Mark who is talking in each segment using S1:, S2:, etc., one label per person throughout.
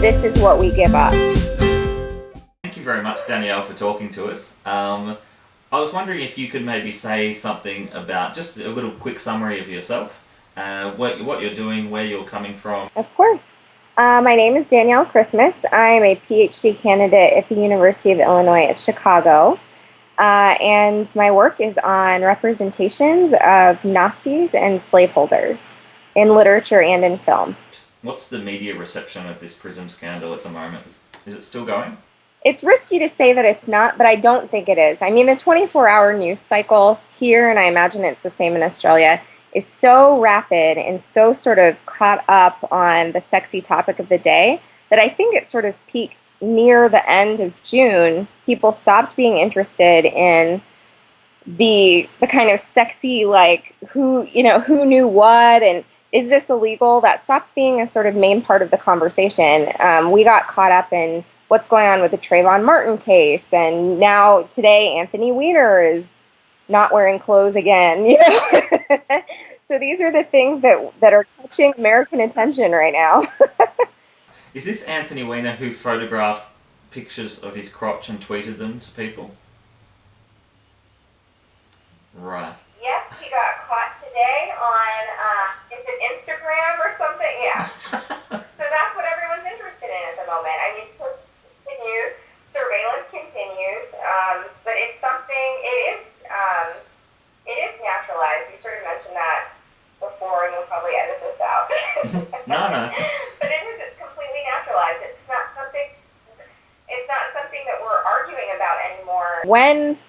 S1: this is what we give up.
S2: Thank you very much, Danielle, for talking to us. I was wondering if you could maybe say something about just a little quick summary of yourself, what you're doing, where you're coming from.
S1: Of course. My name is Danielle Christmas. I am a PhD candidate at the University of Illinois at Chicago. And my work is on representations of Nazis and slaveholders in literature and in film.
S2: What's the media reception of this PRISM scandal at the moment? Is it still going?
S1: It's risky to say that it's not, but I don't think it is. I mean, the 24-hour news cycle here, and I imagine it's the same in Australia, is so rapid and so sort of caught up on the sexy topic of the day that I think it sort of peaked near the end of June. People stopped being interested in the kind of sexy, like, who knew what and is this illegal? That stopped being a sort of main part of the conversation. We got caught up in what's going on with the Trayvon Martin case, and now today Anthony Weiner is not wearing clothes again. So these are the things that are catching American attention right now.
S2: Is this Anthony Weiner who photographed pictures of his crotch and tweeted them to people? Right.
S1: Yes, he got caught today on, is it Instagram or something? Yeah. So that's what everyone's interested in at the moment. I mean, post continues, surveillance continues, but it's something, it is naturalized. You sort of mentioned that before, and you'll probably edit this out.
S2: No.
S1: But it's completely naturalized. It's not something that we're arguing about anymore. When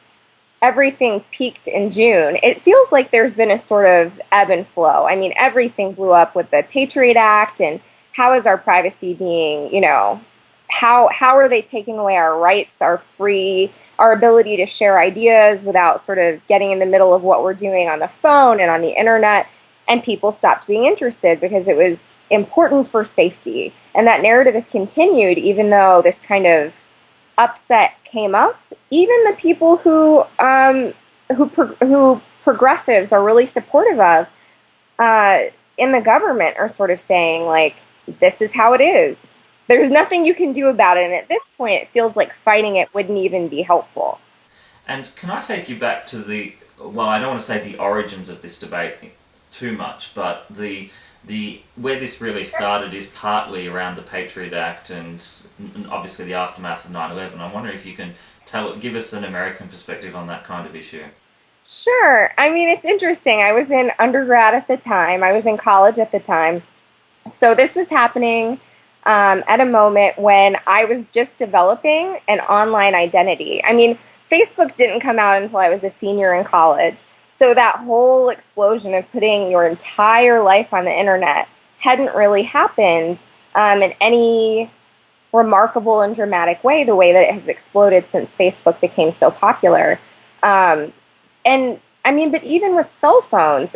S1: everything peaked in June, it feels like there's been a sort of ebb and flow. I mean, everything blew up with the Patriot Act, and how is our privacy being, how are they taking away our rights, our ability to share ideas without sort of getting in the middle of what we're doing on the phone and on the internet. And people stopped being interested because it was important for safety. And that narrative has continued even though this kind of upset came up. Even the people who progressives are really supportive of in the government are sort of saying, like, this is how it is. There's nothing you can do about it. And at this point, it feels like fighting it wouldn't even be helpful.
S2: And can I take you back to I don't want to say the origins of this debate too much, but the where this really started is partly around the Patriot Act and obviously the aftermath of 9/11. I'm wondering if you can give us an American perspective on that kind of issue.
S1: Sure. I mean, it's interesting. I was in undergrad at the time. I was in college at the time. So this was happening at a moment when I was just developing an online identity. I mean, Facebook didn't come out until I was a senior in college. So that whole explosion of putting your entire life on the internet hadn't really happened in any remarkable and dramatic way, the way that it has exploded since Facebook became so popular. And I mean, but even with cell phones,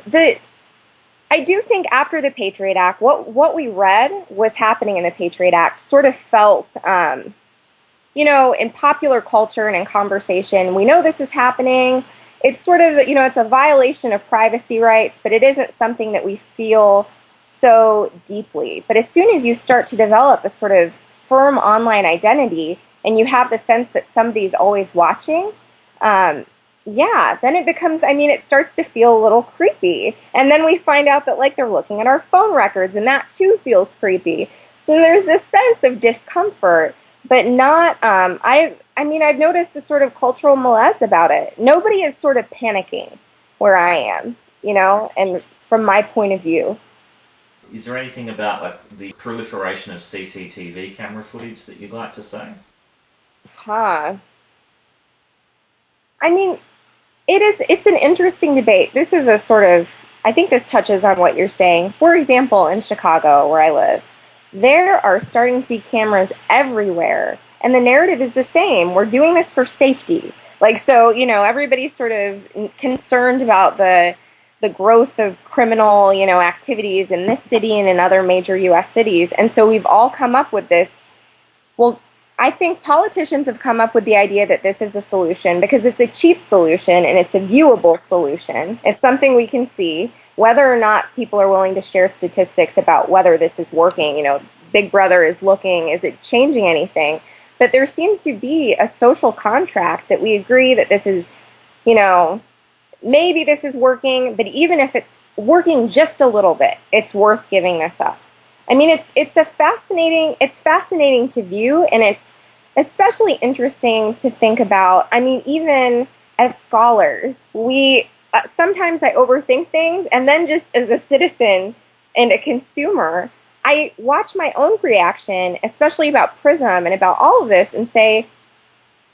S1: I do think after the Patriot Act, what we read was happening in the Patriot Act sort of felt, in popular culture and in conversation, we know this is happening. It's sort of, it's a violation of privacy rights, but it isn't something that we feel so deeply. But as soon as you start to develop a sort of firm online identity and you have the sense that somebody's always watching, then it becomes, it starts to feel a little creepy. And then we find out that, like, they're looking at our phone records, and that too feels creepy. So there's this sense of discomfort, but not, I've noticed a sort of cultural malaise about it. Nobody is sort of panicking where I am, and from my point of view.
S2: Is there anything about, like, the proliferation of CCTV camera footage that you'd like to say?
S1: It's an interesting debate. This is a sort of, I think this touches on what you're saying. For example, in Chicago, where I live, there are starting to be cameras everywhere. And the narrative is the same. We're doing this for safety. Like, so, everybody's sort of concerned about the growth of criminal, activities in this city and in other major U.S. cities. And so we've all come up with this. Well, I think politicians have come up with the idea that this is a solution because it's a cheap solution and it's a viewable solution. It's something we can see. Whether or not people are willing to share statistics about whether this is working, Big Brother is looking, is it changing anything? But there seems to be a social contract that we agree that this is, you know, maybe this is working, but even if it's working just a little bit, it's worth giving this up. I mean, it's fascinating to view, and it's especially interesting to think about. I mean, even as scholars, we sometimes I overthink things, and then just as a citizen and a consumer, I watch my own reaction, especially about Prism and about all of this, and say,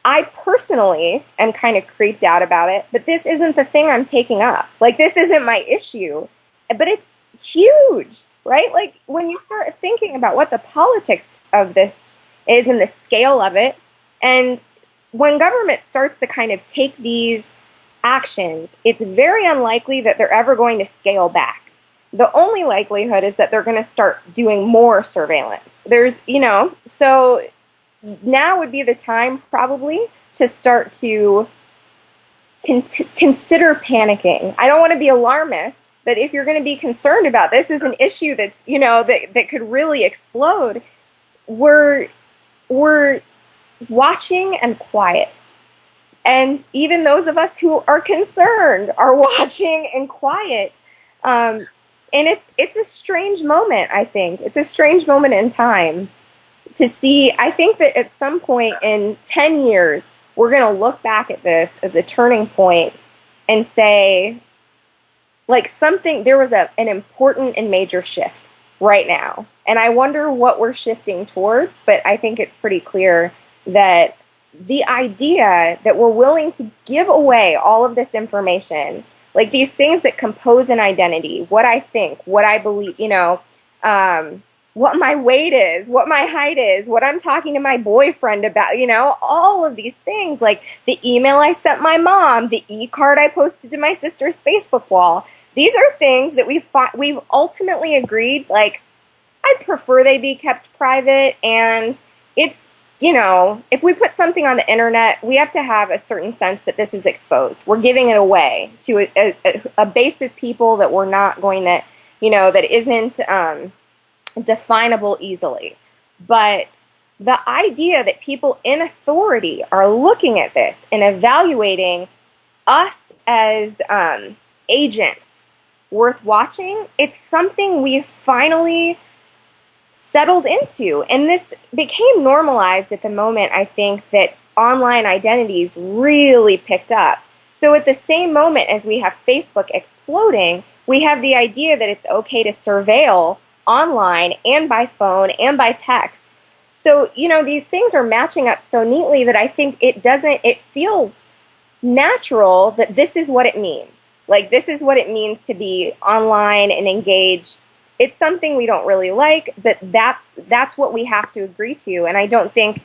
S1: I personally am kind of creeped out about it, but this isn't the thing I'm taking up. Like, this isn't my issue, but it's huge, right? Like, when you start thinking about what the politics of this is and the scale of it, and when government starts to kind of take these actions, it's very unlikely that they're ever going to scale back. The only likelihood is that they're going to start doing more surveillance. There's, so now would be the time probably to start to consider panicking. I don't want to be alarmist, but if you're going to be concerned about this is an issue that's, that could really explode, we're watching and quiet. And even those of us who are concerned are watching and quiet. And it's a strange moment, I think. It's a strange moment in time to see. I think that at some point in 10 years, we're going to look back at this as a turning point and say, like, there was an important and major shift right now. And I wonder what we're shifting towards, but I think it's pretty clear that the idea that we're willing to give away all of this information, like these things that compose an identity, what I think, what I believe, what my weight is, what my height is, what I'm talking to my boyfriend about, all of these things, like the email I sent my mom, the e-card I posted to my sister's Facebook wall. These are things that we've ultimately agreed, like, I'd prefer they be kept private, and it's, if we put something on the internet, we have to have a certain sense that this is exposed. We're giving it away to a base of people that we're not going to, that isn't definable easily. But the idea that people in authority are looking at this and evaluating us as agents worth watching, it's something we finally settled into. And this became normalized at the moment, I think, that online identities really picked up. So at the same moment as we have Facebook exploding, we have the idea that it's okay to surveil online and by phone and by text. So, these things are matching up so neatly that I think it feels natural that this is what it means. Like, this is what it means to be online and engaged. It's something we don't really like, but that's what we have to agree to. And I don't think,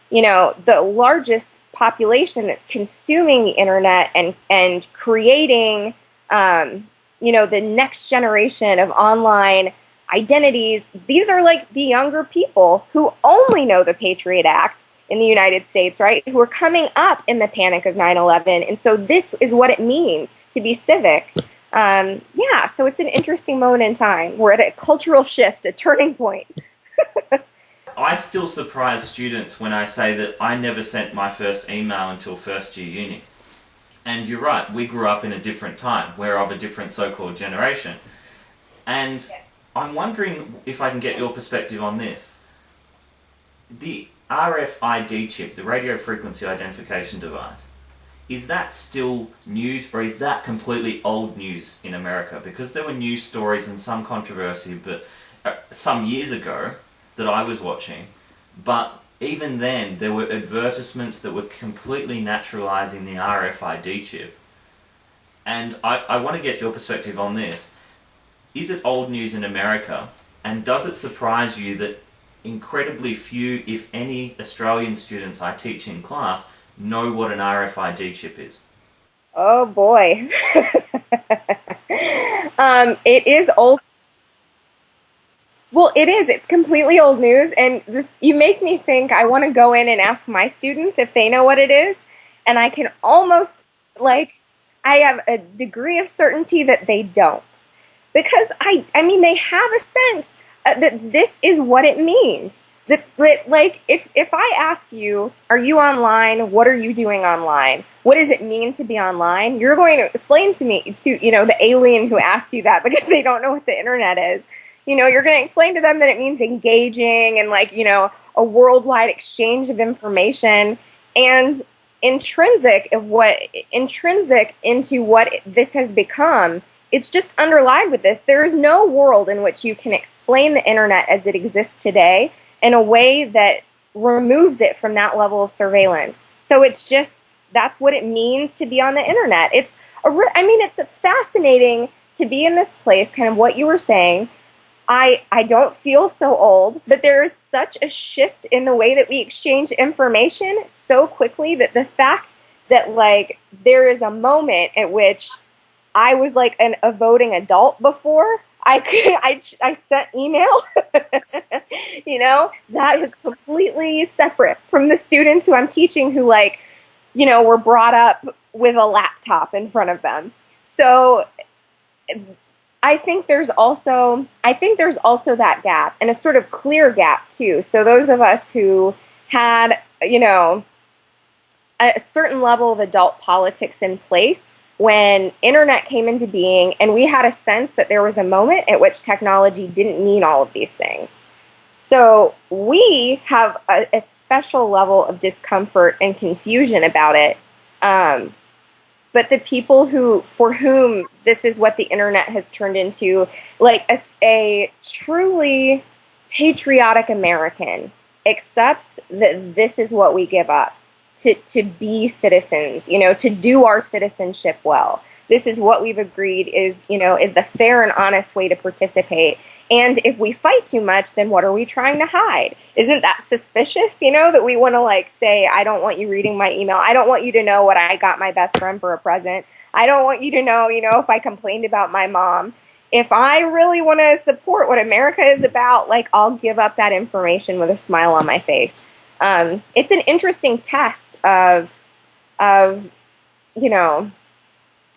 S1: the largest population that's consuming the internet and creating, the next generation of online identities, these are like the younger people who only know the Patriot Act in the United States, right? Who are coming up in the panic of 9/11. And so this is what it means to be civic. So it's an interesting moment in time. We're at a cultural shift, a turning point.
S2: I still surprise students when I say that I never sent my first email until first year uni. And you're right, we grew up in a different time. We're of a different so-called generation. And I'm wondering if I can get your perspective on this. The RFID chip, the radio frequency identification device, is that still news, or is that completely old news in America? Because there were news stories and some controversy but some years ago that I was watching, but even then there were advertisements that were completely naturalizing the RFID chip. And I want to get your perspective on this. Is it old news in America, and does it surprise you that incredibly few, if any, Australian students I teach in class know what an RFID chip is?
S1: Oh boy. It is old. Well, it is. It's completely old news. And you make me think I want to go in and ask my students if they know what it is. And I can almost, I have a degree of certainty that they don't. Because, they have a sense that this is what it means. That like, if I ask you, are you online? What are you doing online? What does it mean to be online? You're going to explain to me, to, you know, the alien who asked you that because they don't know what the internet is. You know, you're going to explain to them that it means engaging and, like, you know, a worldwide exchange of information. And intrinsic into what this has become, it's just underlined with this. There is no world in which you can explain the internet as it exists today in a way that removes it from that level of surveillance. So it's just, that's what it means to be on the internet. It's fascinating to be in this place, kind of what you were saying. I don't feel so old, but there is such a shift in the way that we exchange information so quickly that the fact that, like, there is a moment at which I was like a voting adult before, I sent email, you know, that is completely separate from the students who I'm teaching who, like, you know, were brought up with a laptop in front of them. So I think there's also that gap, and a sort of clear gap too. So those of us who had, you know, a certain level of adult politics in place when internet came into being, and we had a sense that there was a moment at which technology didn't mean all of these things. So we have a special level of discomfort and confusion about it. But the people for whom this is what the internet has turned into, like a truly patriotic American accepts that this is what we give up to be citizens, you know, to do our citizenship well. This is what we've agreed is, you know, is the fair and honest way to participate. And if we fight too much, then what are we trying to hide? Isn't that suspicious, you know, that we want to, like, say, I don't want you reading my email. I don't want you to know what I got my best friend for a present. I don't want you to know, you know, if I complained about my mom. If I really want to support what America is about, like, I'll give up that information with a smile on my face. It's an interesting test of, you know,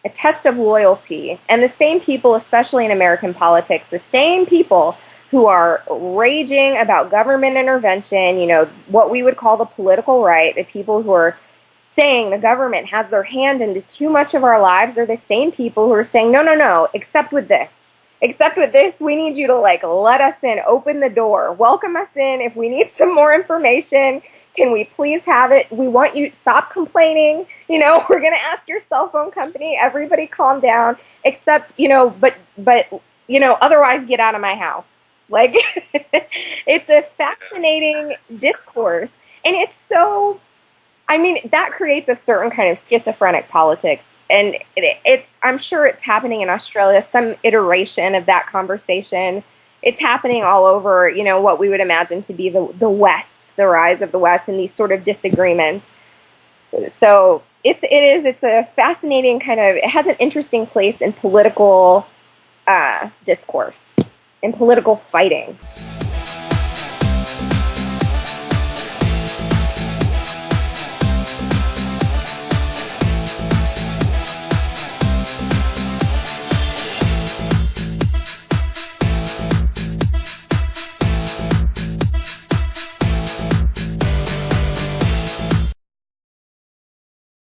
S1: a test of loyalty. And the same people, especially in American politics, the same people who are raging about government intervention, you know, what we would call the political right, the people who are saying the government has their hand into too much of our lives, are the same people who are saying, no, no, no, except with this. Except with this, we need you to, like, let us in, open the door, welcome us in. If we need some more information, can we please have it? We want you to stop complaining. You know, we're going to ask your cell phone company. Everybody calm down. Except, you know, but you know, otherwise get out of my house. Like, it's a fascinating discourse. And it's so, I mean, that creates a certain kind of schizophrenic politics. And I'm sure it's happening in Australia, some iteration of that conversation. It's happening all over, you know, what we would imagine to be the West, the rise of the West, and these sort of disagreements. So it's a fascinating kind of, it has an interesting place in political discourse, in political fighting.